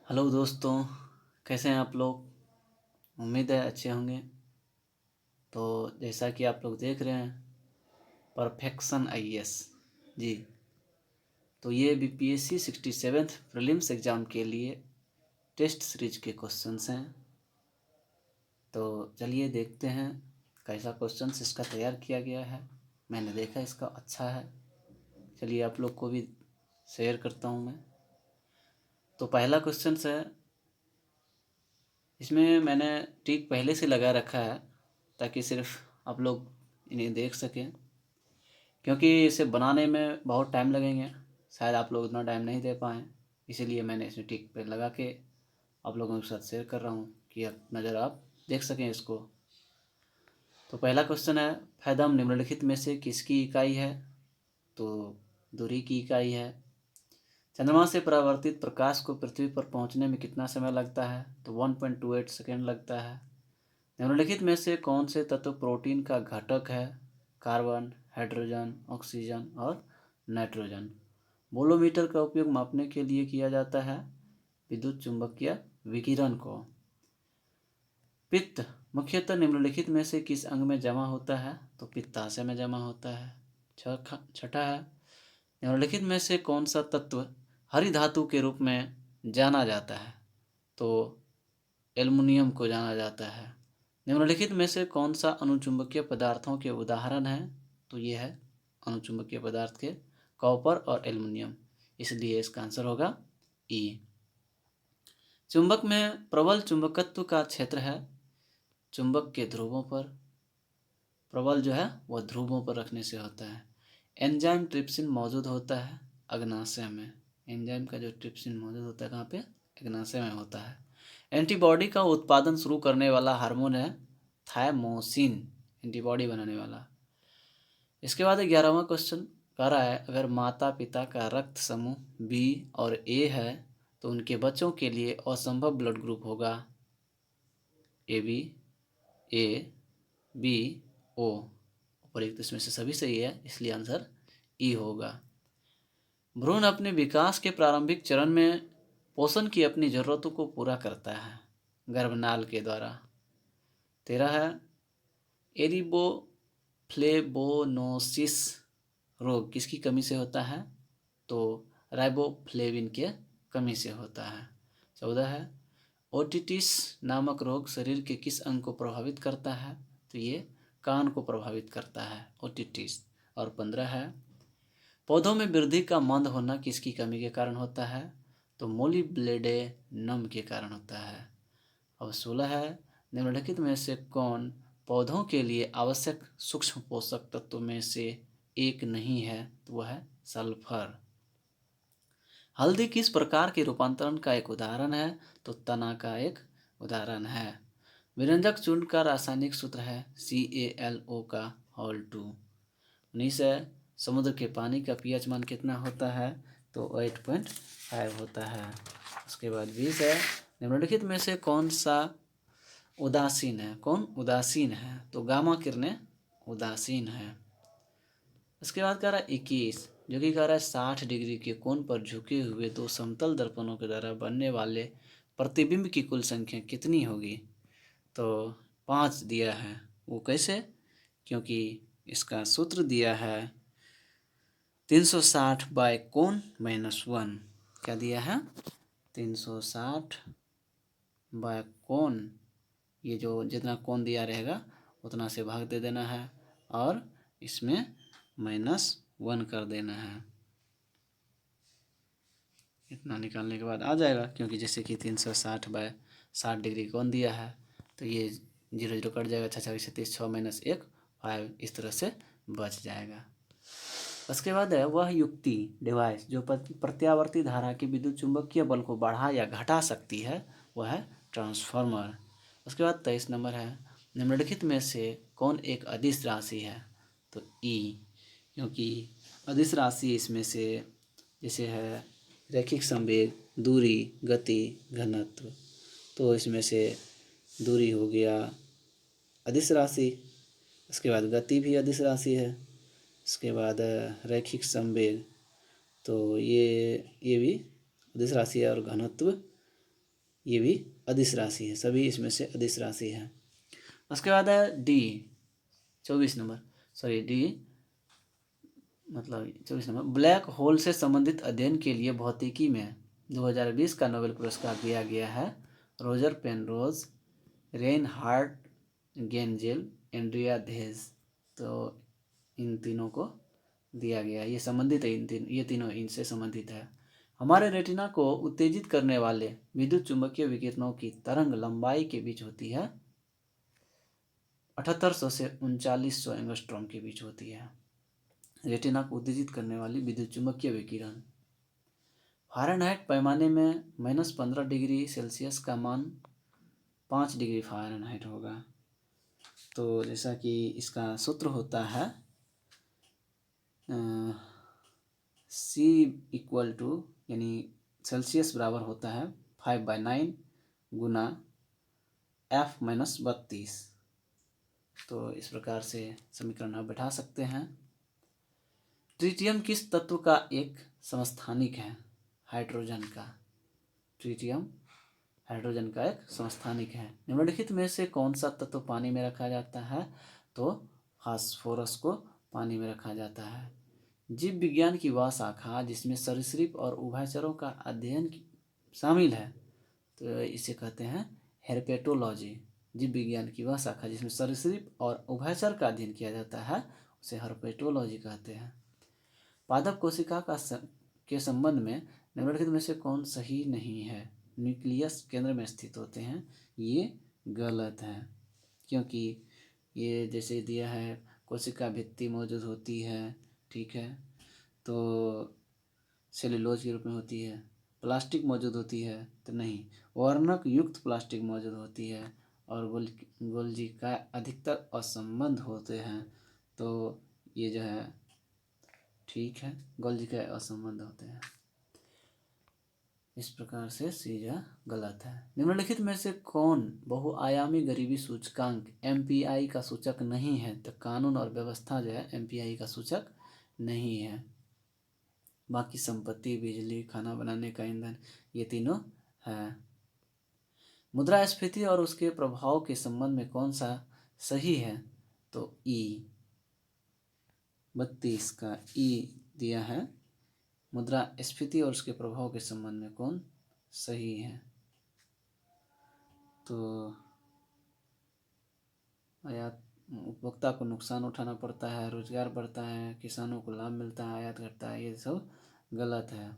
Hello दोस्तों, कैसे हैं आप लोग। उम्मीद है अच्छे होंगे। तो जैसा कि आप लोग देख रहे हैं, परफेक्शन आईएएस जी। तो ये बीपीएससी 67th प्रीलिम्स एग्ज़ाम के लिए टेस्ट सीरीज के क्वेश्चंस हैं। तो चलिए देखते हैं कैसा क्वेश्चंस इसका तैयार किया गया है। मैंने देखा इसका अच्छा है, चलिए आप लोग को भी शेयर करता हूँ मैं। तो पहला क्वेश्चन है, इसमें मैंने टिक पहले से लगा रखा है ताकि सिर्फ आप लोग इन्हें देख सकें, क्योंकि इसे बनाने में बहुत टाइम लगेंगे, शायद आप लोग उतना टाइम नहीं दे पाएँ। इसीलिए मैंने इसे टिक पे लगा के आप लोगों के साथ शेयर कर रहा हूँ कि अब नज़र आप देख सकें इसको। तो पहला क्वेश्चन है, फैदम निम्नलिखित में से किसकी इकाई है। तो दूरी की इकाई है। चंद्रमा से परावर्तित प्रकाश को पृथ्वी पर पहुंचने में कितना समय लगता है। तो 1.28 सेकेंड लगता है। निम्नलिखित में से कौन से तत्व प्रोटीन का घटक है। कार्बन, हाइड्रोजन, ऑक्सीजन और नाइट्रोजन। बोलोमीटर का उपयोग मापने के लिए किया जाता है विद्युत चुंबकीय विकिरण को। पित्त मुख्यतः निम्नलिखित में से किस अंग में जमा होता है। तो पित्ताशय में जमा होता है। छठा है, निम्नलिखित में से कौन सा तत्व हरी धातु के रूप में जाना जाता है। तो एल्युमिनियम को जाना जाता है। निम्नलिखित में से कौन सा अणुचुंबकीय पदार्थों के उदाहरण है। तो ये है अणुचुंबकीय पदार्थ के कॉपर और एल्युमिनियम, इसलिए इसका आंसर होगा ई। चुंबक में प्रबल चुंबकत्व का क्षेत्र है चुंबक के ध्रुवों पर। प्रबल जो है वह ध्रुवों पर रखने से होता है। एंजाइम ट्रिप्सिन मौजूद होता है अग्नाशय में। एंजाइम का जो ट्रिप्सिन मौजूद होता है कहाँ पे, अग्नाशय में होता है। एंटीबॉडी का उत्पादन शुरू करने वाला हार्मोन है थायमोसिन, एंटीबॉडी बनाने वाला। इसके बाद 11वां क्वेश्चन कह रहा है, अगर माता पिता का रक्त समूह बी और ए है तो उनके बच्चों के लिए असंभव ब्लड ग्रुप होगा। ए बी, ए बी, ओ। उपयुक्त इसमें से सभी सही है, इसलिए आंसर ई होगा। भ्रूण अपने विकास के प्रारंभिक चरण में पोषण की अपनी जरूरतों को पूरा करता है गर्भनाल के द्वारा। 13 है, एरिबोफ्लेवोनोसिस रोग किसकी कमी से होता है। तो राइबोफ्लेविन के कमी से होता है। 14 है, ओटिटिस नामक रोग शरीर के किस अंग को प्रभावित करता है। तो ये कान को प्रभावित करता है ओटिटिस। और 15 है, पौधों में वृद्धि का मंद होना किसकी कमी के कारण होता है। तो मोलिब्लेडेनम के कारण होता है। अब 16 है, निम्नलिखित में से कौन पौधों के लिए आवश्यक सूक्ष्म पोषक तत्वों में से एक नहीं है। तो वह है सल्फर। हल्दी किस प्रकार के रूपांतरण का एक उदाहरण है। तो तना का एक उदाहरण है। विरंजक चूर्ण का रासायनिक सूत्र है CaLO का होल 2। 19 है, समुद्र के पानी का pH मान कितना होता है। तो 8.5 होता है। उसके बाद 20 है, निम्नलिखित में से कौन सा उदासीन है। कौन उदासीन है। तो गामा किरणें उदासीन है। उसके बाद कह रहा है 21, जो कि कह रहा है 60 डिग्री के कोण पर झुके हुए दो समतल दर्पणों के द्वारा बनने वाले प्रतिबिंब की कुल संख्या कितनी होगी। तो 5 दिया है। वो कैसे, क्योंकि इसका सूत्र दिया है 360 बाय कोण -1। क्या दिया है, 360 बाय कोण, ये जो जितना कोण दिया रहेगा उतना से भाग दे देना है और इसमें -1 कर देना है। इतना निकालने के बाद आ जाएगा, क्योंकि जैसे कि 360 बाय 60 डिग्री कोण दिया है तो ये 0 0 कट जाएगा। 6 6 36, 6 -1 5, इस तरह से बच जाएगा। उसके बाद है वह युक्ति डिवाइस जो प्रत्यावर्ती धारा की विद्युत चुंबकीय बल को बढ़ा या घटा सकती है, वह है ट्रांसफार्मर। उसके बाद 23 नंबर है, निम्नलिखित में से कौन एक अदिश राशि है। तो ई, क्योंकि अदिश राशि इसमें से जैसे है रैखिक संवेग, दूरी, गति, घनत्व। तो इसमें से दूरी हो गया अदिश राशि। उसके बाद गति भी अदिश राशि है। उसके बाद रैखिक संवेग, तो ये भी अदिश राशि है। और घनत्व ये भी अदिश राशि है, सभी इसमें से अदिश राशि है। उसके बाद है डी 24 नंबर, सॉरी डी मतलब 24 नंबर, ब्लैक होल से संबंधित अध्ययन के लिए भौतिकी में 2020 का नोबेल पुरस्कार दिया गया है Roger Penrose, Reinhard Genzel, Andrea Ghez. तो इन तीनों को दिया गया है, ये संबंधित है, ये तीनों इनसे संबंधित है। हमारे रेटिना को उत्तेजित करने वाले विद्युत चुंबकीय विकिरणों की तरंग लंबाई के बीच होती है 7800 से 3900 एंगस्ट्रॉम के बीच होती है। रेटिना को उत्तेजित करने वाली विद्युत चुंबकीय विकिरण फ़ारेनहाइट पैमाने में -15 डिग्री सेल्सियस का मान 5 डिग्री फ़ारेनहाइट होगा। तो जैसा कि इसका सूत्र होता है C इक्वल टू यानी सेल्सियस बराबर होता है 5/9 गुना F-32। तो इस प्रकार से समीकरण आप बैठा सकते हैं। ट्रिटियम किस तत्व का एक समस्थानिक है? हाइड्रोजन का। ट्रिटियम हाइड्रोजन का एक समस्थानिक है। निम्नलिखित में से कौन सा तत्व पानी में रखा जाता है? तो फास्फोरस को पानी में रखा जाता है। जीव विज्ञान की वह शाखा जिसमें सरीसृप और उभयचरों का अध्ययन शामिल है, तो इसे कहते हैं हेर्पेटोलॉजी। जीव विज्ञान की वह शाखा जिसमें सरीसृप और उभयचर का अध्ययन किया जाता है उसे हेर्पेटोलॉजी कहते हैं। पादप कोशिका के संबंध में निम्नलिखित में से कौन सही नहीं है? न्यूक्लियस केंद्र में स्थित होते हैं, ये गलत है, क्योंकि ये जैसे दिया है कोशिका भित्ति मौजूद होती है, ठीक है, तो सेलुलोज के रूप में होती है। प्लास्टिक मौजूद होती है तो नहीं, वर्णक युक्त प्लास्टिक मौजूद होती है और गोल्जी का अधिकतर असंबंध होते हैं। तो ये जो है ठीक है, गोल्जी का असंबंध होते हैं। इस प्रकार से सी जो गलत है। निम्नलिखित में से कौन बहुआयामी गरीबी सूचकांक MPI का सूचक नहीं है? तो कानून और व्यवस्था जो है MPI का सूचक नहीं है। बाकी संपत्ति, बिजली, खाना बनाने का ईंधन, ये तीनों है। मुद्रास्फीति और उसके प्रभाव के संबंध में कौन सा सही है? तो E 32 का E दिया है। मुद्रास्फीति और उसके प्रभाव के संबंध में कौन सही है? तो आयात उपभोक्ता को नुकसान उठाना पड़ता है, रोजगार बढ़ता है, किसानों को लाभ मिलता है, आयात घटता है, ये सब गलत है।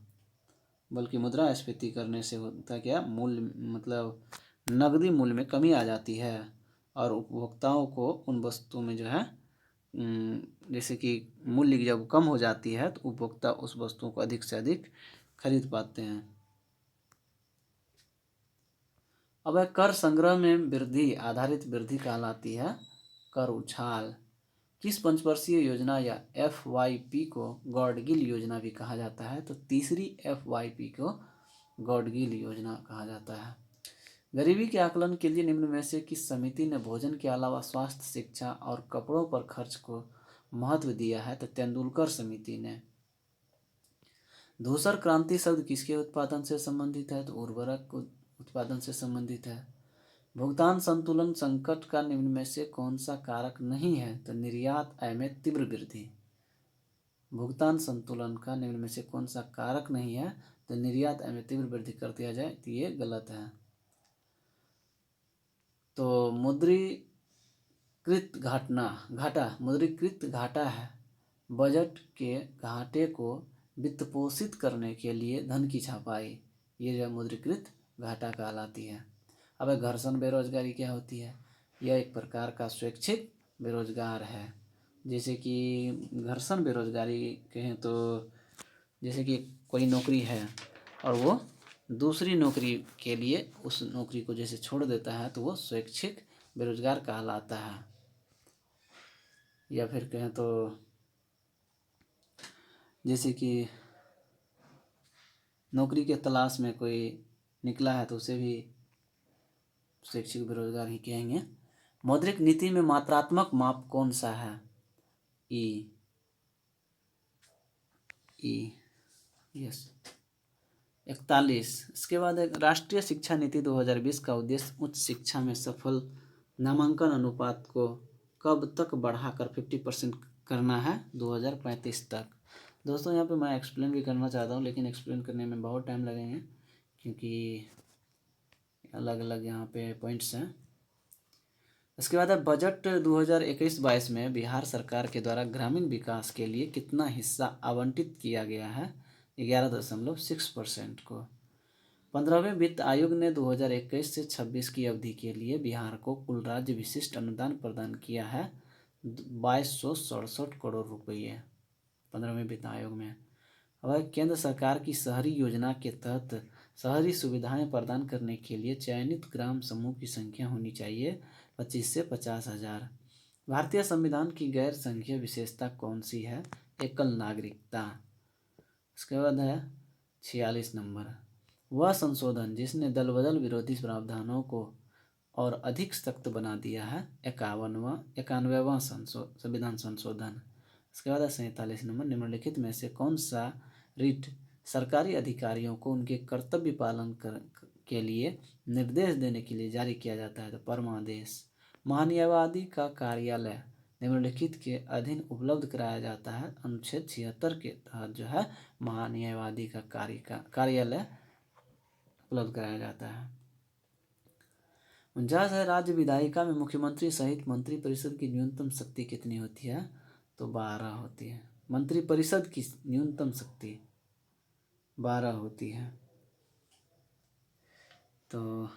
बल्कि मुद्रास्फीति करने से होता क्या, मूल्य मतलब नकदी मूल्य में कमी आ जाती है और उपभोक्ताओं को उन वस्तुओं में जो है जैसे कि मूल्य जब कम हो जाती है तो उपभोक्ता उस वस्तुओं को अधिक से अधिक खरीद पाते हैं। अब कर संग्रह में वृद्धि आधारित वृद्धि कहलाती है कर उछाल। किस पंचवर्षीय योजना या FYP को गॉडगिल योजना भी कहा जाता है? तो तीसरी FYP को गॉडगिल योजना कहा जाता है। गरीबी के आकलन के लिए निम्न में से किस समिति ने भोजन के अलावा स्वास्थ्य, शिक्षा और कपड़ों पर खर्च को महत्व दिया है? तो तेंदुलकर समिति ने। धूसर क्रांति शब्द किसके उत्पादन से संबंधित है? तो उर्वरक उत्पादन से संबंधित है। भुगतान संतुलन संकट का निम्न में से कौन सा कारक नहीं है? तो निर्यात आय में तीव्र वृद्धि। भुगतान संतुलन का निम्न में से कौन सा कारक नहीं है? तो निर्यात आय में तीव्र वृद्धि कर दिया जाए तो ये गलत है। तो मुद्रीकृत घाटा है। बजट के घाटे को वित्तपोषित करने के लिए धन की छपाई, ये जो मुद्रीकृत घाटा कहलाती है। अब घर्षण बेरोजगारी क्या होती है? यह एक प्रकार का स्वैच्छिक बेरोजगार है। जैसे कि घर्षण बेरोजगारी कहें तो जैसे कि कोई नौकरी है और वो दूसरी नौकरी के लिए उस नौकरी को जैसे छोड़ देता है तो वो स्वैच्छिक बेरोजगार कहलाता है। या फिर कहें तो जैसे कि नौकरी के तलाश में कोई निकला है तो उसे भी स्वैच्छिक बेरोजगार ही कहेंगे। मौद्रिक नीति में मात्रात्मक माप कौन सा है? ई यस 41। इसके बाद एक राष्ट्रीय शिक्षा नीति 2020 का उद्देश्य उच्च शिक्षा में सफल नामांकन अनुपात को कब तक बढ़ाकर 50% करना है? 2035 तक। दोस्तों यहाँ पे मैं एक्सप्लेन भी करना चाहता हूँ, लेकिन एक्सप्लेन करने में बहुत टाइम लगेंगे क्योंकि अलग अलग यहाँ पे पॉइंट्स हैं। इसके बाद है बजट 2021-22 में बिहार सरकार के द्वारा ग्रामीण विकास के लिए कितना हिस्सा आवंटित किया गया है? 11.6% को। 15वें वित्त आयोग ने 2021 से 26 की अवधि के लिए बिहार को कुल राज्य विशिष्ट अनुदान प्रदान किया है 2267 करोड़ रुपये 15वें वित्त आयोग में। अब केंद्र सरकार की शहरी योजना के तहत शहरी सुविधाएं प्रदान करने के लिए चयनित ग्राम समूह की संख्या होनी चाहिए 25 से 50,000। भारतीय संविधान की गैर संघीय विशेषता कौन सी है? एकल नागरिकता। इसके बाद है 46 नंबर, वह संशोधन जिसने दल बदल विरोधी प्रावधानों को और अधिक सख्त बना दिया है 91वां संविधान संशोधन। इसके बाद 47 नंबर, निम्नलिखित में से कौन सा रिट सरकारी अधिकारियों को उनके कर्तव्य पालन के लिए निर्देश देने के लिए जारी किया जाता है? तो परमादेश। महान्यायवादी का कार्यालय निम्नलिखित के अधीन उपलब्ध कराया जाता है? अनुच्छेद 76 के तहत जो है महान्यायवादी का कार्यालय उपलब्ध कराया जाता है। 49 है, राज्य विधायिका में मुख्यमंत्री सहित मंत्रिपरिषद की न्यूनतम शक्ति कितनी होती है? तो 12 होती है। मंत्रिपरिषद की न्यूनतम शक्ति 12 होती है। तो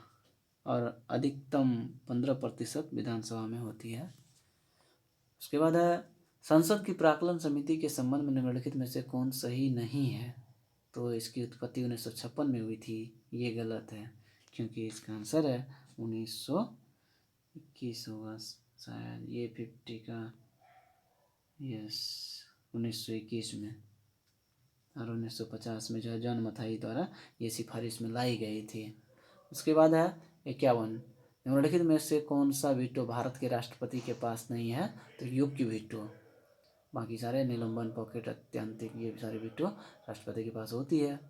और अधिकतम 15% विधानसभा में होती है। उसके बाद है संसद की प्राक्कलन समिति के संबंध में निम्नलिखित में से कौन सही नहीं है? तो इसकी उत्पत्ति 1956 में हुई थी, ये गलत है क्योंकि इसका आंसर है 1921 होगा शायद, ये 50 का यस 1921 में, और 1950 में जो है जॉन मथाई द्वारा ये सिफारिश में लाई गई थी। उसके बाद है 51, निम्नलिखित में से कौन सा वीटो भारत के राष्ट्रपति के पास नहीं है? तो योग्य वीटो, बाकी सारे निलंबन, पॉकेट, अत्यंतिक, ये सारे वीटो राष्ट्रपति के पास होती है।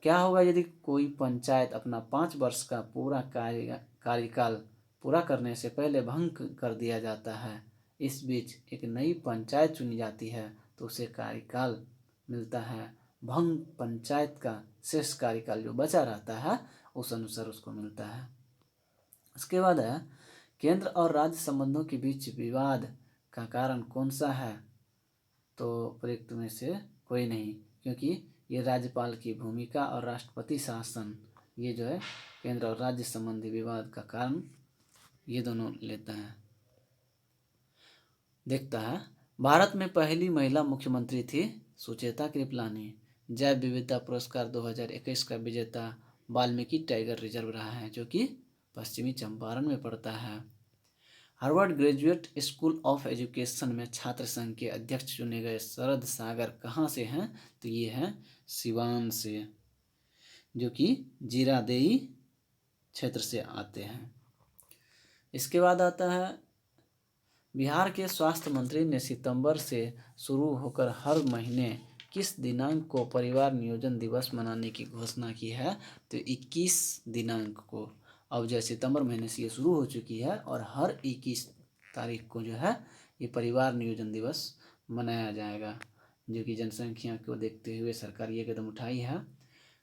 क्या होगा यदि कोई पंचायत अपना 5 वर्ष का पूरा कार्यकाल पूरा करने से पहले भंग कर दिया जाता है, इस बीच एक नई पंचायत चुनी जाती है तो उसे कार्यकाल मिलता है? भंग पंचायत का शेष कार्यकाल जो बचा रहता है उस अनुसार उसको मिलता है। उसके बाद है केंद्र और राज्य संबंधों के बीच विवाद का कारण कौन सा है? तो प्रयुक्त में से कोई नहीं, क्योंकि ये राज्यपाल की भूमिका और राष्ट्रपति शासन, ये जो है केंद्र और राज्य संबंधी विवाद का कारण ये दोनों लेता है, देखता है। भारत में पहली महिला मुख्यमंत्री थी सुचेता कृपलानी। जैव विविधता पुरस्कार 2021 का विजेता वाल्मीकि टाइगर रिजर्व रहा है, जो कि पश्चिमी चंपारण में पड़ता है। Harvard graduate school of education में छात्र संघ के अध्यक्ष चुने गए शरद सागर कहाँ से हैं? तो ये हैं सिवान से, जो कि जीरादेई क्षेत्र से आते हैं। इसके बाद आता है बिहार के स्वास्थ्य मंत्री ने सितंबर से शुरू होकर हर महीने किस दिनांक को परिवार नियोजन दिवस मनाने की घोषणा की है? तो 21 दिनांक को। अब जो सितंबर महीने से ये शुरू हो चुकी है और हर 21 तारीख को जो है ये परिवार नियोजन दिवस मनाया जाएगा, जो कि जनसंख्या को देखते हुए सरकार ये कदम उठाई है।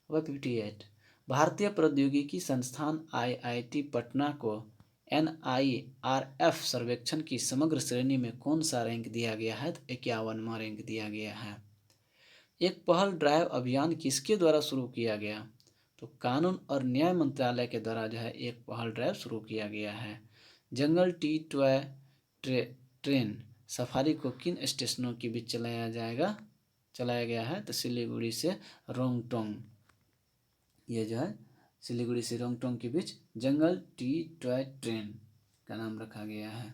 वह 58, भारतीय प्रौद्योगिकी संस्थान IIT पटना को NIRF सर्वेक्षण की समग्र श्रेणी में कौन सा रैंक दिया गया है? तो 51वां रैंक दिया गया है। एक पहल ड्राइव अभियान किसके द्वारा शुरू किया गया? तो कानून और न्याय मंत्रालय के द्वारा जो है एक पहल ड्राइव शुरू किया गया है। जंगल टी टॉय ट्रेन सफारी को किन स्टेशनों के बीच चलाया गया है? तो सिलीगुड़ी से रोंगटोंग, ये जो है सिलीगुड़ी से रोंगटोंग के बीच जंगल टी टॉय ट्रेन का नाम रखा गया है।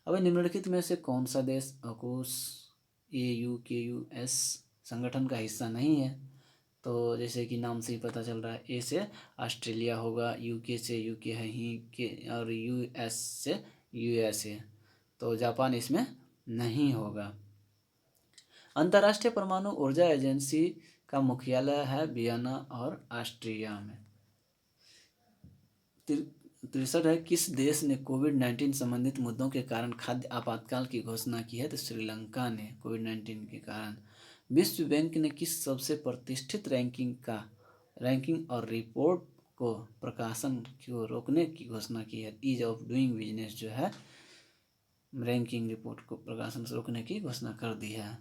अब निम्नलिखित में से कौन सा देश AUKUS AUKUS संगठन का हिस्सा नहीं है? तो जैसे कि नाम से ही पता चल रहा है, ए से ऑस्ट्रेलिया होगा, UK से UK है ही के, और US से USA, तो जापान इसमें नहीं होगा। अंतर्राष्ट्रीय परमाणु ऊर्जा एजेंसी का मुख्यालय है वियना और ऑस्ट्रिया में। 63 है, किस देश ने कोविड-19 संबंधित मुद्दों के कारण खाद्य आपातकाल की घोषणा की है? तो श्रीलंका ने कोविड-19 के कारण। विश्व बैंक ने किस सबसे प्रतिष्ठित रैंकिंग और रिपोर्ट को प्रकाशन को रोकने की घोषणा की है? ईज ऑफ डूइंग बिजनेस जो है रैंकिंग रिपोर्ट को प्रकाशन से रोकने की घोषणा कर दी है।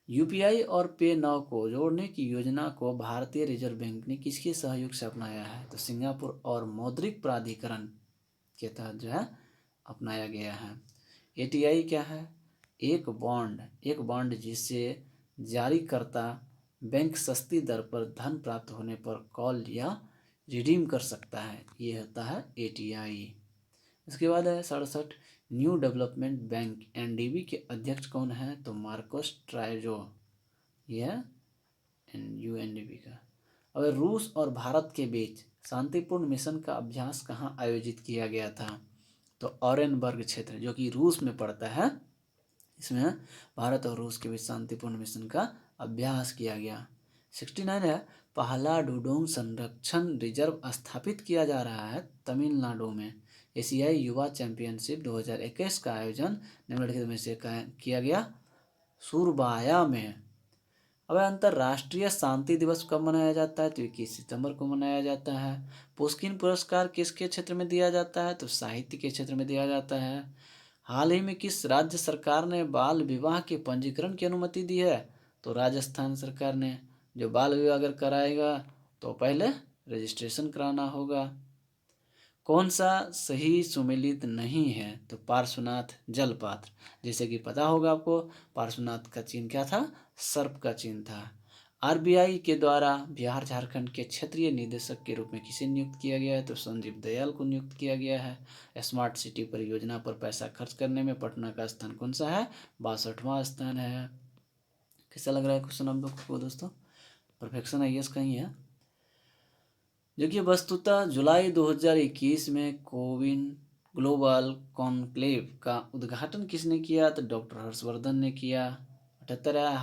यूपीआई और पे नाउ को जोड़ने की योजना को भारतीय रिजर्व बैंक ने किसके सहयोग से अपनाया है? तो सिंगापुर और मौद्रिक प्राधिकरण के तहत जो है अपनाया गया है। एटीआई क्या है? एक बॉन्ड जिसे जारीकर्ता बैंक सस्ती दर पर धन प्राप्त होने पर कॉल या रिडीम कर सकता है, ये होता है एटीआई। इसके बाद है 67, न्यू डेवलपमेंट बैंक एनडीबी के अध्यक्ष कौन है? तो मार्कोस ट्राइजो, यह यूएनडीबी का। अब रूस और भारत के बीच शांतिपूर्ण मिशन का अभ्यास कहाँ आयोजित किया गया था? तो ऑरेनबर्ग क्षेत्र जो कि रूस में पड़ता है, इसमें भारत और रूस के बीच शांतिपूर्ण मिशन का अभ्यास किया गया। 69 है, पहला डुडोंग संरक्षण रिजर्व स्थापित किया जा रहा है तमिलनाडु में। एशियाई युवा चैंपियनशिप 2021 का आयोजन निम्नलिखित में से किया गया? सुरबाया में। अब अंतर्राष्ट्रीय शांति दिवस कब मनाया जाता है? तो 21 सितंबर को मनाया जाता है। पुस्किन पुरस्कार किसके क्षेत्र में दिया जाता है? तो साहित्य के क्षेत्र में दिया जाता है। हाल ही में किस राज्य सरकार ने बाल विवाह के पंजीकरण की अनुमति दी है? तो राजस्थान सरकार ने। जो बाल विवाह अगर कराएगा तो पहले रजिस्ट्रेशन कराना होगा। कौन सा सही सुमेलित नहीं है? तो पार्श्वनाथ जलपात्र। जैसे कि पता होगा आपको, पार्श्वनाथ का चिन्ह क्या था? सर्प का चिन्ह था। आरबीआई के द्वारा बिहार झारखंड के क्षेत्रीय निदेशक के रूप में किसे नियुक्त किया गया है? तो संजीव दयाल को नियुक्त किया गया है। स्मार्ट सिटी परियोजना पर पैसा खर्च करने में पटना का स्थान कौन सा है? 62वां स्थान है। कैसा लग रहा है क्वेश्चन आप लोग को दोस्तों? परफेक्शन आईएएस का ही है। जो कि वस्तुतः जुलाई 2021 में कोविन ग्लोबल कॉन्क्लेव का उद्घाटन किसने किया? तो डॉक्टर हर्षवर्धन ने किया। 78 है,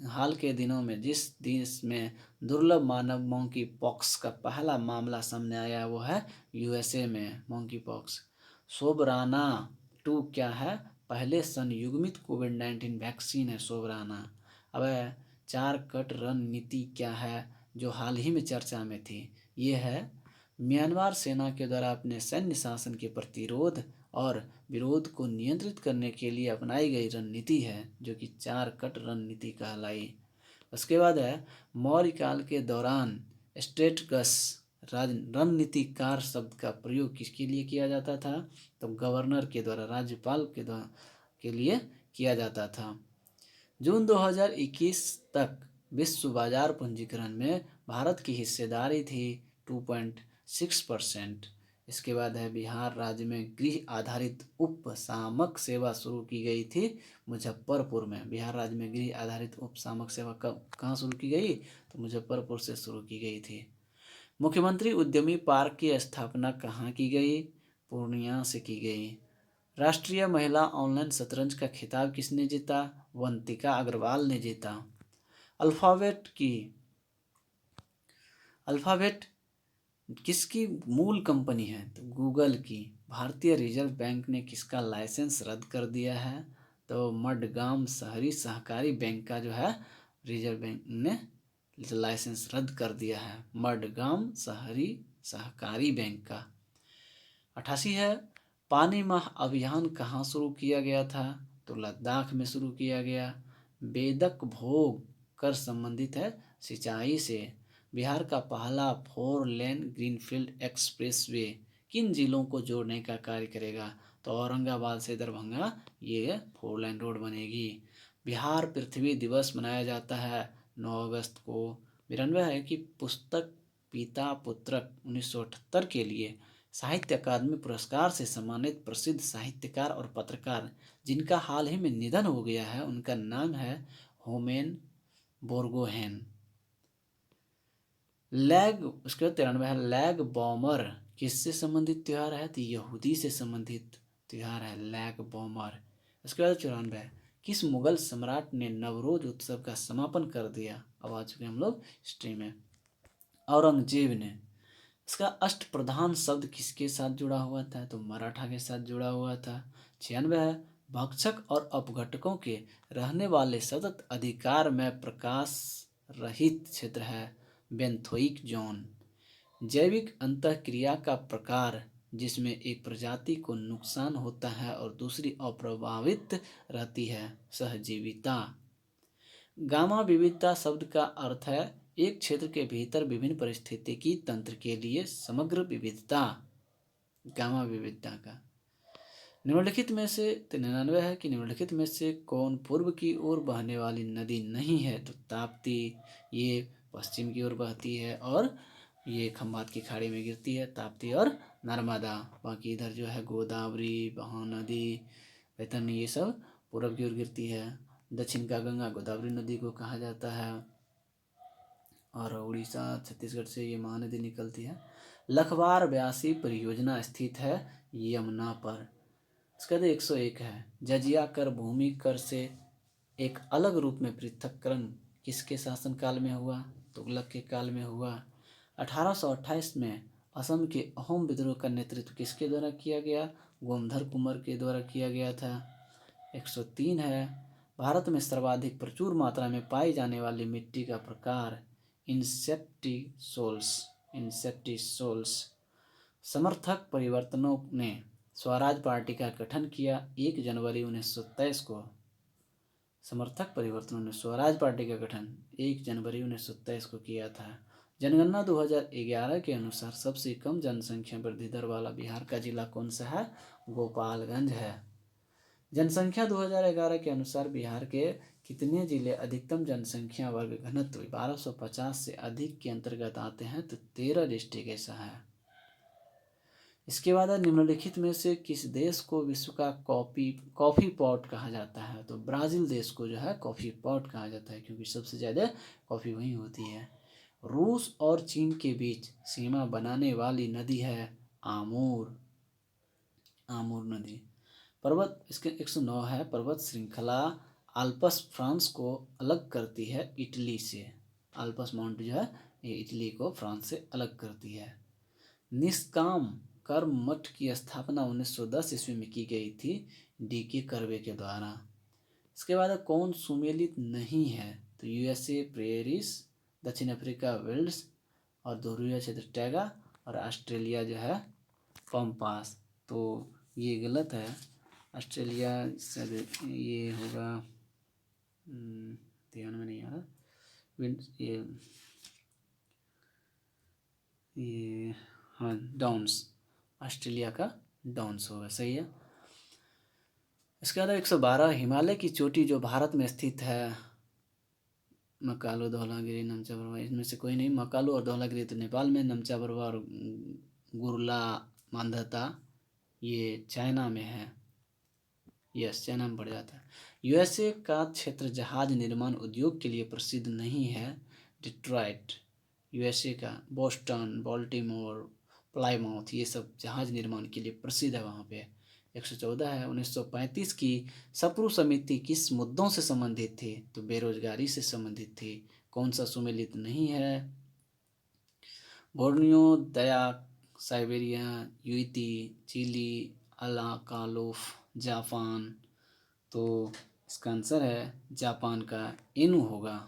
हाल के दिनों में जिस देश में दुर्लभ मानव मंकी पॉक्स का पहला मामला सामने आया वो है यूएसए में मंकी पॉक्स। सोबराना 2 क्या है? पहले संयुग्मित कोविड-19 वैक्सीन है सोबराना। अब 4 कट रणनीति क्या है जो हाल ही में चर्चा में थी? ये है म्यांमार सेना के द्वारा अपने सैन्य शासन के प्रतिरोध और विरोध को नियंत्रित करने के लिए अपनाई गई रणनीति है, जो कि 4 कट रणनीति कहलाई। उसके बाद है मौर्य काल के दौरान स्ट्रेटगस रणनीतिकार शब्द का प्रयोग किसके लिए किया जाता था? तो गवर्नर के द्वारा, राज्यपाल के लिए किया जाता था। जून 2021 तक विश्व बाजार पूंजीकरण में भारत की हिस्सेदारी थी 2.6%। इसके बाद है बिहार राज्य में गृह आधारित उपसामक सेवा शुरू की गई थी मुजफ्फरपुर में। बिहार राज्य में गृह आधारित उपसामक सेवा कहाँ शुरू की गई? तो मुजफ्फरपुर से शुरू की गई थी। मुख्यमंत्री उद्यमी पार्क की स्थापना कहाँ की गई? पूर्णिया से की गई। राष्ट्रीय महिला ऑनलाइन शतरंज का खिताब किसने जीता? वंतिका अग्रवाल ने जीता। अल्फाबेट किसकी मूल कंपनी है? तो गूगल की। भारतीय रिजर्व बैंक ने किसका लाइसेंस रद्द कर दिया है? तो मडगाम शहरी सहकारी बैंक का जो है रिजर्व बैंक ने लाइसेंस रद्द कर दिया है, मडगाम शहरी सहकारी बैंक का। 88 है, पानी माह अभियान कहाँ शुरू किया गया था? तो लद्दाख में शुरू किया गया। बेदक भोग कर संबंधित है सिंचाई से। बिहार का पहला 4 लेन ग्रीनफील्ड एक्सप्रेसवे किन जिलों को जोड़ने का कार्य करेगा? तो औरंगाबाद से दरभंगा ये 4 लेन रोड बनेगी। बिहार पृथ्वी दिवस मनाया जाता है 9 अगस्त को। 92 है कि पुस्तक पिता पुत्रक 1978 के लिए साहित्य अकादमी पुरस्कार से सम्मानित प्रसिद्ध साहित्यकार और पत्रकार जिनका हाल ही में निधन हो गया है उनका नाम है होमेन बोर्गोहेन। उसके बाद 93 है, लैग बॉमर किससे संबंधित त्यौहार है? तो यहूदी से संबंधित त्यौहार है लैग बॉमर। उसके बाद 94 है, किस मुगल सम्राट ने नवरोज उत्सव का समापन कर दिया अब आ चुके हम लोग हिस्ट्री में। औरंगजेब ने, इसका अष्टप्रधान शब्द किसके साथ जुड़ा हुआ था? तो मराठा के साथ जुड़ा हुआ था। 96 है, भक्षक और अपघटकों के रहने वाले सतत अधिकार में प्रकाश रहित क्षेत्र है बेंथोइक जोन। जैविक अंतःक्रिया का प्रकार जिसमें एक प्रजाति को नुकसान होता है और दूसरी अप्रभावित रहती है, सहजीविता। गामा विविधता शब्द का अर्थ है एक क्षेत्र के भीतर विभिन्न परिस्थितिकी तंत्र के लिए समग्र विविधता। गामा विविधता का निम्नलिखित में से 99 है कि निम्नलिखित में से कौन पूर्व की ओर बहने वाली नदी नहीं है? तो ताप्ती, ये पश्चिम की ओर बहती है और ये खंभात की खाड़ी में गिरती है, ताप्ती और नर्मदा। बाकी इधर जो है गोदावरी, महानदी, बैतरणी, ये सब पूर्व की ओर गिरती है। दक्षिण का गंगा गोदावरी नदी को कहा जाता है। और उड़ीसा छत्तीसगढ़ से ये महानदी निकलती है। लखवार ब्यासी परियोजना स्थित है यमुना पर। इसका 101 है, जजिया कर भूमि कर से एक अलग रूप में पृथक्करण किसके शासनकाल में हुआ? तुगलक के काल में हुआ। 1828 में असम के अहोम विद्रोह का नेतृत्व किसके द्वारा किया गया? गोमधर कुंवर के द्वारा किया गया था। 103 है, भारत में सर्वाधिक प्रचुर मात्रा में पाई जाने वाली मिट्टी का प्रकार इंसेप्टिसोल्स। समर्थक परिवर्तनों ने स्वराज पार्टी का गठन किया 1 जनवरी 1923 को। समर्थक परिवर्तनों ने स्वराज पार्टी का गठन 1 जनवरी 1923 को किया था। जनगणना 2011 के अनुसार सबसे कम जनसंख्या वृद्धि दर वाला बिहार का जिला कौन सा है? गोपालगंज है। जनसंख्या 2011 के अनुसार बिहार के कितने जिले अधिकतम जनसंख्या वर्ग घनत्व 1250 से अधिक के अंतर्गत आते हैं? तो 13 डिस्ट्रिक्ट ऐसा है। इसके बाद निम्नलिखित में से किस देश को विश्व का कॉफ़ी पॉट कहा जाता है? तो ब्राज़ील देश को जो है कॉफ़ी पॉट कहा जाता है, क्योंकि सबसे ज़्यादा कॉफ़ी वहीं होती है। रूस और चीन के बीच सीमा बनाने वाली नदी है आमूर नदी। पर्वत, इसके 109 है, पर्वत श्रृंखला आल्प्स फ्रांस को अलग करती है इटली से। आल्प्स माउंट जो है ये इटली को फ्रांस से अलग करती है। निष्काम कर्म मठ की स्थापना 1910 ईस्वी में की गई थी डी.के. कर्वे के द्वारा। इसके बाद कौन सुमेलित नहीं है? तो यूएसए पेरिस, दक्षिण अफ्रीका वेल्स और ध्रुवीय क्षेत्र टैगा और ऑस्ट्रेलिया जो है पम्पास। तो ये गलत है, ऑस्ट्रेलिया ये होगा, ध्यान में नहीं आ रहा। ये हाँ डाउन्स, ऑस्ट्रेलिया का डाउन्स होगा, सही है। इसके बाद 112, हिमालय की चोटी जो भारत में स्थित है मकालू, धौलागिरी, नमचा बरवा, इसमें से कोई नहीं। मकालू और धौलागिरी तो नेपाल में, नमचा बरवा और गुरला मांधाता ये चाइना में है। यस, चाइना में पड़ जाता है। यूएसए का क्षेत्र जहाज निर्माण उद्योग के लिए प्रसिद्ध नहीं है। डिट्रॉइट यूएसए का, बोस्टन, बाल्टीमोर, प्लाईमाउथ, ये सब जहाज निर्माण के लिए प्रसिद्ध है वहाँ पे। 114 है, 1935 की सप्रू समिति किस मुद्दों से संबंधित थी? तो बेरोजगारी से संबंधित थी। कौन सा सुमेलित नहीं है? बोर्नियो, दयाक, साइबेरिया, यूती, चिली, अलाकालोफ, जापान। तो इसका आंसर है जापान का इनु होगा।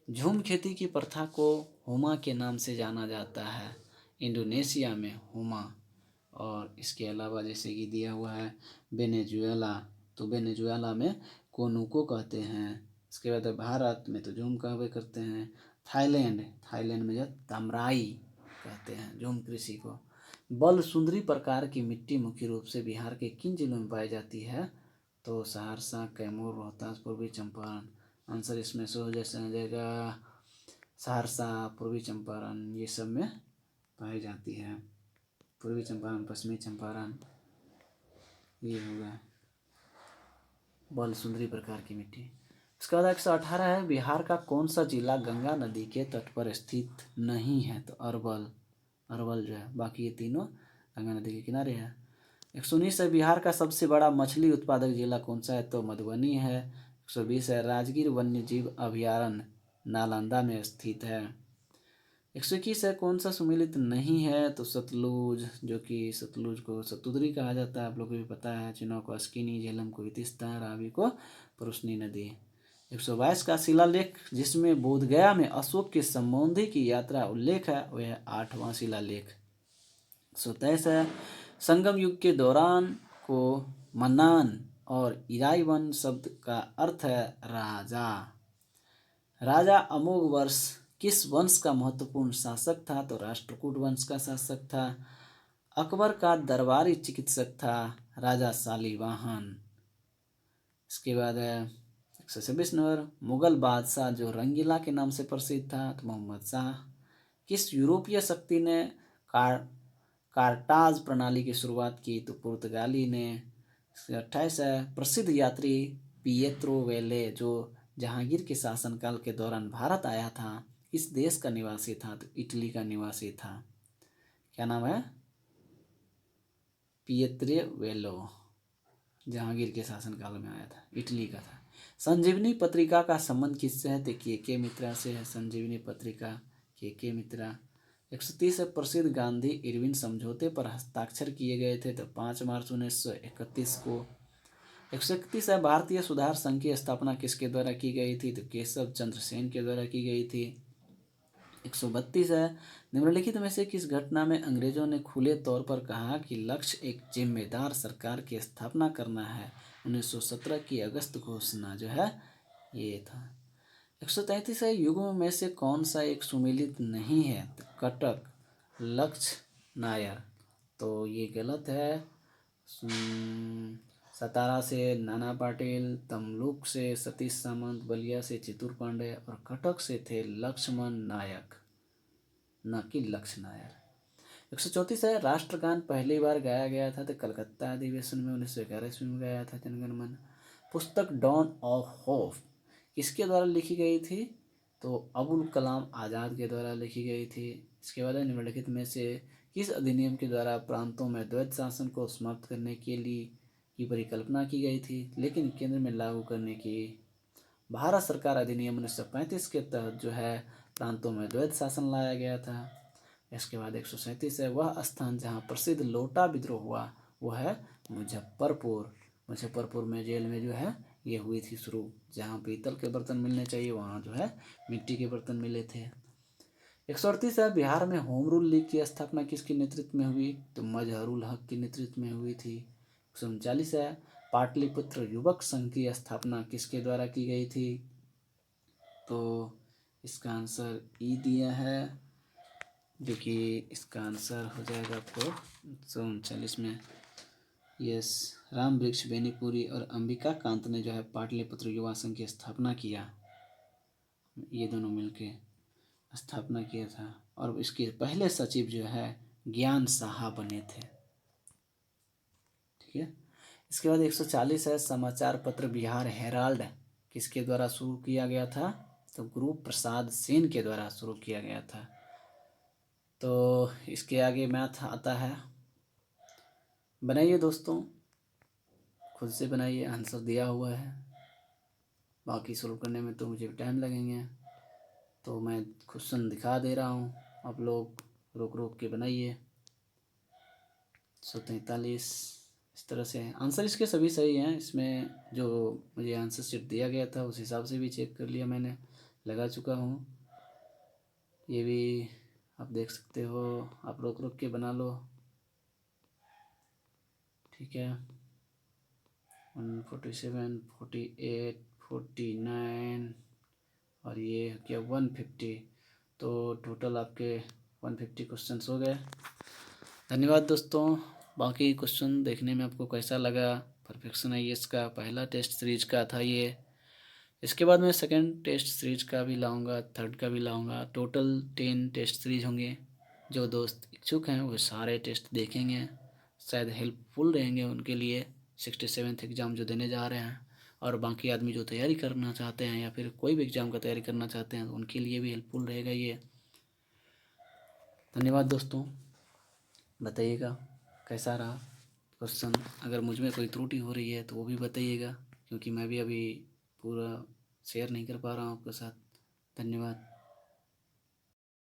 झूम खेती की प्रथा को हुमा के नाम से जाना जाता है इंडोनेशिया में, हुमा। और इसके अलावा जैसे कि दिया हुआ है वेनेजुएला, तो वेनेजुएला में कोनुको कहते हैं। इसके बाद भारत में तो झूम कहवे करते हैं। थाईलैंड में जो तमराई कहते हैं झूम कृषि को। बल सुंदरी प्रकार की मिट्टी मुख्य रूप से बिहार के किन जिलों में पाई जाती है? तो सहरसा, कैमूर, रोहतास, पूर्वी चंपारण। आंसर इसमें से हो जाएगा सहरसा, पूर्वी चंपारण, ये सब में पाई जाती है। पूर्वी चंपारण, पश्चिमी चंपारण, ये होगा बल सुंदरी प्रकार की मिट्टी। इसके बाद 118 है, बिहार का कौन सा जिला गंगा नदी के तट पर स्थित नहीं है? तो अरवल जो है, बाकी ये तीनों गंगा नदी के किनारे है। 119 है, बिहार का सबसे बड़ा मछली उत्पादक जिला कौन सा है? तो मधुबनी है। 120 है, राजगीर वन्य जीव अभयारण्य नालंदा में स्थित है। 121 है, कौन सा सुमेलित नहीं है? तो सतलुज, जो कि सतलुज को सतुद्री कहा जाता है, आप लोगों को भी पता है। चिनाब को अस्किनी, झेलम को वितिस्ता, रावी को पुरुषनी नदी। 122 का शिलालेख जिसमें बोधगया में अशोक के संबंधी की यात्रा उल्लेख है, वह 8वां शिलालेख। 123 है, संगम युग के दौरान को मन्नान और इराइवन शब्द का अर्थ है राजा। राजा अमोघ वर्ष किस वंश का महत्वपूर्ण शासक था? तो राष्ट्रकूट वंश का शासक था। अकबर का दरबारी चिकित्सक था राजा शालिवाहन। इसके बाद है 126 नंबर, मुगल बादशाह जो रंगीला के नाम से प्रसिद्ध था, तो मोहम्मद शाह। किस यूरोपीय शक्ति ने कार्टाज प्रणाली की शुरुआत की? तो पुर्तगाली ने। 28 है, प्रसिद्ध यात्री पिएत्रो वेले जो जहांगीर के शासनकाल के दौरान भारत आया था, किस देश का निवासी था? तो इटली का निवासी था। क्या नाम है? पिएत्रो वेलो, जहांगीर के शासनकाल में आया था, इटली का था। संजीवनी पत्रिका का संबंध किससे है? तो के मित्रा से है संजीवनी पत्रिका, के मित्रा। 130 प्रसिद्ध गांधी इरविन समझौते पर हस्ताक्षर किए गए थे, तो 5 मार्च 1931 को। 131 है, भारतीय सुधार संघ की स्थापना किसके द्वारा की गई थी? तो केशव चंद्र सेन के द्वारा की गई थी। 132 है, निम्नलिखित में से किस घटना में अंग्रेजों ने खुले तौर पर कहा कि लक्ष्य एक जिम्मेदार सरकार की स्थापना करना है? 1917 की अगस्त घोषणा जो है ये था। 133 है, युगों में से कौन सा एक सुमेलित नहीं है? तो कटक, लक्ष्य, नायर। तो ये गलत है। सतारा से नाना पाटिल, तमलुक से सतीश सामंत, बलिया से चित्तूर पांडे और कटक से थे लक्ष्मण नायक, न कि लक्ष्य नायर। 134 है, राष्ट्रगान पहली बार गाया गया था, तो कलकत्ता अधिवेशन में 1911 ईस्वी में गाया था, जनगण मन। पुस्तक डॉन ऑफ होप किसके द्वारा लिखी गई थी? तो अबुल कलाम आज़ाद के द्वारा लिखी गई थी। इसके बाद निम्नलिखित में से किस अधिनियम के द्वारा प्रांतों में द्वैत शासन को समाप्त करने के लिए की परिकल्पना की गई थी, लेकिन केंद्र में लागू करने की? भारत सरकार अधिनियम 1935 के तहत जो है प्रांतों में द्वैत शासन लाया गया था। इसके बाद 137 है, वह स्थान जहाँ प्रसिद्ध लोटा विद्रोह हुआ वो है मुजफ्फरपुर। मुजफ्फरपुर में जेल में जो है ये हुई थी शुरू, जहाँ पीतल के बर्तन मिलने चाहिए वहाँ जो है मिट्टी के बर्तन मिले थे। 138 है, बिहार में होम रूल लीग की स्थापना किसके नेतृत्व में हुई? तो मजहरुल हक के नेतृत्व में हुई थी। 139 है, पाटलिपुत्र युवक संघ की स्थापना किसके द्वारा की गई थी? तो इसका आंसर ई दिया है, जो कि इसका आंसर हो जाएगा आपको 139 में। यस, राम वृक्ष बेनीपुरी और अंबिका कांत ने जो है पाटलिपुत्र युवा संघ की स्थापना किया, ये दोनों मिलके स्थापना किया था। और इसके पहले सचिव जो है ज्ञान साहा बने थे। ठीक है। इसके बाद 140 है, समाचार पत्र बिहार हेराल्ड किसके द्वारा शुरू किया गया था? तो गुरु प्रसाद सेन के द्वारा शुरू किया गया था। तो इसके आगे मैथ आता है, बनाइए दोस्तों, खुद से बनाइए, आंसर दिया हुआ है, बाकी सोल्व करने में तो मुझे टाइम लगेंगे, तो मैं क्वेश्चन दिखा दे रहा हूँ, आप लोग रोक रोक के बनाइए। 143 इस तरह से है। आंसर इसके सभी सही हैं, इसमें जो मुझे आंसर शीट दिया गया था उस हिसाब से भी चेक कर लिया मैंने, लगा चुका हूँ। ये भी आप देख सकते हो, आप रोक रोक के बना लो। ठीक है, 147, 48, 49 और ये क्या 150, तो टोटल आपके 150 क्वेश्चंस हो गए। धन्यवाद दोस्तों। बाकी क्वेश्चन देखने में आपको कैसा लगा? परफेक्शन आईएएस का पहला टेस्ट सीरीज का था ये। इसके बाद मैं सेकंड टेस्ट सीरीज का भी लाऊंगा, थर्ड का भी लाऊंगा। टोटल 10 टेस्ट सीरीज होंगे। जो दोस्त इच्छुक हैं वो सारे टेस्ट देखेंगे, शायद हेल्पफुल रहेंगे उनके लिए 67th एग्ज़ाम जो देने जा रहे हैं। और बाकी आदमी जो तैयारी करना चाहते हैं या फिर कोई भी एग्ज़ाम का तैयारी करना चाहते हैं, तो उनके लिए भी हेल्पफुल रहेगा ये। धन्यवाद दोस्तों। बताइएगा कैसा रहा क्वेश्चन, अगर मुझ में कोई त्रुटि हो रही है तो वो भी बताइएगा, क्योंकि मैं भी अभी पूरा शेयर नहीं कर पा रहा हूँ आपके साथ। धन्यवाद।